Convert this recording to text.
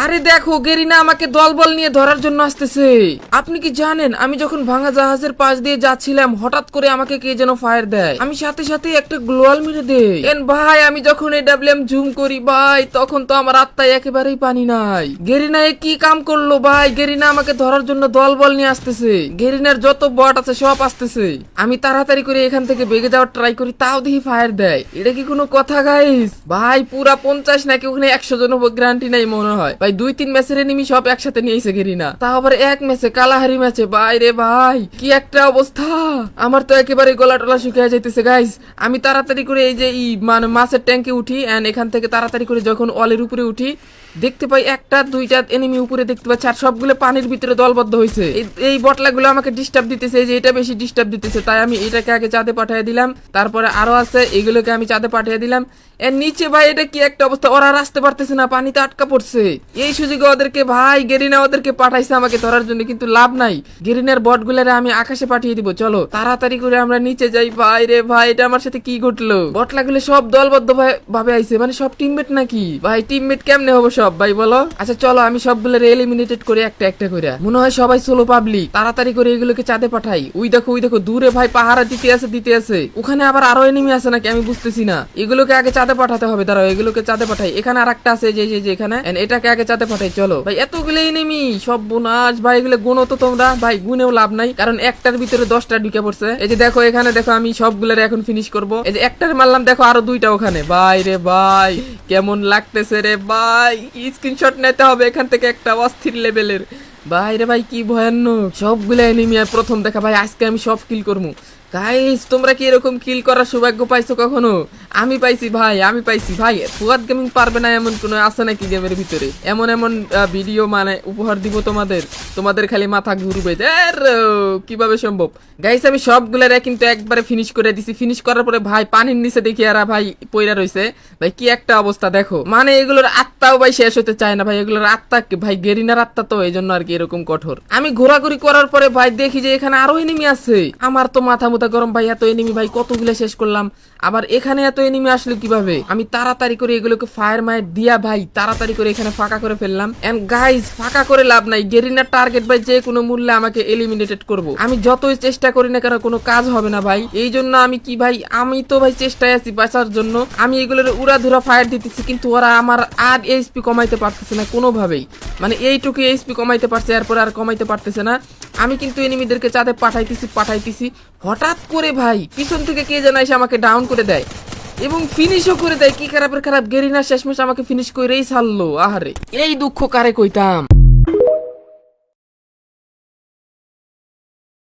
আরে দেখো গেরিনা আমাকে দলবল নিয়ে ধরার জন্য আসতেছে। আপনি কি জানেন আমি যখন ভাঙা জাহাজের পাশ দিয়ে যাচ্ছিলাম হঠাৎ করে আমাকে কে যেন ফায়ার দেয়, আমি সাথে সাথে একটা গ্লোয়াল মেরে দেই। ভাই আমি যখন এডব্লিউএম জুম করি ভাই তখন তো আমার আত্মায় একেবারেই পানি নাই। গেরিনা এ কি কাম করলো ভাই, গেরিনা আমাকে ধরার জন্য দলবল নিয়ে আসতেছে। গেরিনার যত বট আছে সব আসতেছে। আমি তাড়াতাড়ি করে এখান থেকে বেগে যাওয়ার ট্রাই করি, তাও দেখি ফায়ার দেয়। এটা কি কোনো কথা গাইস? ভাই পুরা 50 নাকি ওখানে 100 জন গ্যারান্টি নাই মনে হয়। ভাই 2-3 ম্যাচের এনিমি সব একসাথে নিয়েছে গেরিনা, তাও আবার এক ম্যাচে কালাহারি ম্যাচে। ভাই রে ভাই কি একটা অবস্থা, আমার তো একেবারে গলা টলা শুকিয়ে যাইতেছে গাইস। আমি তাড়াতাড়ি করে এই যে মানে মাছের ট্যাঙ্কে উঠি এন্ড এখান থেকে তাড়াতাড়ি করে যখন ওয়ালের উপরে উঠি দেখতে পাই একটা দুইটা এনিমি উপরে দেখতে পাচ্ছি, আর সবগুলো পানির ভিতরে দলবদ্ধ হয়েছে। এই বটলাগুলো আমাকে ডিস্টার্ব দিতেছে, এই যে এটা বেশি ডিস্টার্ব দিতেছে, তাই আমি এটাকে আগে চাঁদে পাঠিয়ে দিলাম। তারপরে আরো আছে এগুলোকে আমি চাঁদে পাঠিয়ে দিলাম। এর নিচে ভাই এটা কি একটা অবস্থা, ওরা আসতে পারতেছে না, পানিতে আটকা পড়ছে। এই সুযোগে ওদেরকে ভাই গেরিনা ওদেরকে পাঠাইছে আমাকে ধরার জন্য, কিন্তু লাভ নাই। গেরিনার বটগুলারে আমি আকাশে পাঠিয়ে দিব। চলো তাড়াতাড়ি করে আমরা নিচে যাই। ভাই রে ভাই এটা আমার সাথে কি ঘটলো, বটলাগুলো সব দলবদ্ধ ভাবে আইছে, মানে সব টিমমেট নাকি? ভাই টিমমেট কেমনে হবো সব ভাই বলো? আচ্ছা চলো আমি সবগুলো এলিমিনেটেড করে একটা একটা করে, মনে হয় সবাই সোলো পাবলিক। তাড়াতাড়ি করে এগুলোকে চাঁদে পাঠাই। ওই দেখো দূরে ভাই পাহারা দিতে আছে। ওখানে আবার আরো এনিমি আছে নাকি আমি বুঝতেছি না। এগুলোকে আগে চাঁদে পাঠাতে হবে, দাঁড়াও এগুলোকে চাঁদে পাঠাই। এখানে আর একটা আছে যে এখানে, এটাকে আগে চাঁদে পাঠাই। চলো ভাই এতগুলো এনিমি সব বোনাস ভাই, এগুলো গুনো তো তোমরা ভাই, গুনেও লাভ নাই কারণ একটার ভিতরে 10টা ঢুকে পড়ছে। এই যে দেখো এখানে দেখো আমি সবগুলোর এখন ফিনিশ করব। এই যে একটার মারলাম, দেখো আরো দুইটা ওখানে। ভাই রে ভাই কেমন লাগতেছে রে ভাই, স্ক্রিনশট নিতে হবে এখান থেকে একটা অস্থির লেভেলের। ভাই রে ভাই কি ভয়ানক, সবগুলো এনিমি প্রথম দেখা ভাই, আজকে আমি সব কিল করবো। গাইস তোমরা কি এরকম কিল করার সৌভাগ্য পাইছো কখনো? আমি পাইছি ভাই, আমি পাইছি ভাই। ফুয়াদ গেমিং পারবে না এমন কোনো আছে নাকি গেমের ভিতরে? এমন ভিডিও মানে উপহার দিব তোমাদের খালি মাথা ঘুরবে কিভাবে সম্ভব। গাইস আমি সবগুলারে কিন্তু একবারে ফিনিশ করে দিছি। ফিনিশ করার পরে ভাই পানির নিচে দেখি এরা ভাই পয়রা রইছে। ভাই কি একটা অবস্থা দেখো, মানে এগুলোর আত্মাও ভাই শেষ হতে চায় না ভাই। এগুলোর আত্মা ভাই গেরিনার আত্মা তো, এই জন্য আর কি এরকম কঠোর। আমি ঘোরাঘুরি করার পরে ভাই দেখি যে এখানে আরো এনিমি আছে। আমার তো মাথা গরম ভাই, এত এনিমি ভাই কতগুলো শেষ করলাম, আবার এখানে এত এনিমি আসলো কিভাবে? আমি তাড়াতাড়ি করে এগুলোকে ফায়ার মাইট দিয়া ভাই তাড়াতাড়ি করে এখানে ফাঁকা করে ফেললাম। এন্ড গাইস ফাঁকা করে লাভ নাই, গেরিনার টার্গেট ভাই যে কোনো মূল্যে আমাকে এলিমিনেটেড করব। আমি যতই চেষ্টা করি না কেন কোনো কাজ হবে না ভাই। এই জন্য আমি কি ভাই, আমি তো ভাই চেষ্টায় আছি বাঁচার জন্য। আমি এগুলোর উড়াধুরা ফায়ার দিতেছি, কিন্তু ওরা আমার আর এইচপি কমাইতে পারতেছে না কোনোভাবেই। মানে এইটুকু এইচপি কমাইতে পারছে, এরপর আর কমাইতে পারতেছে না। আমি কিন্তু এনিমিদেরকে চাঁদে পাঠাইতেছি। হঠাৎ করে ভাই পিছন থেকে কে যেন এসে আমাকে ডাউন করে দেয় এবং ফিনিশও করে দেয়। কি খারাপ গেরিনা শেষমেশ আমাকে ফিনিশ করেই ছাড়লো। আহারে এই দুঃখ কারে কইতাম।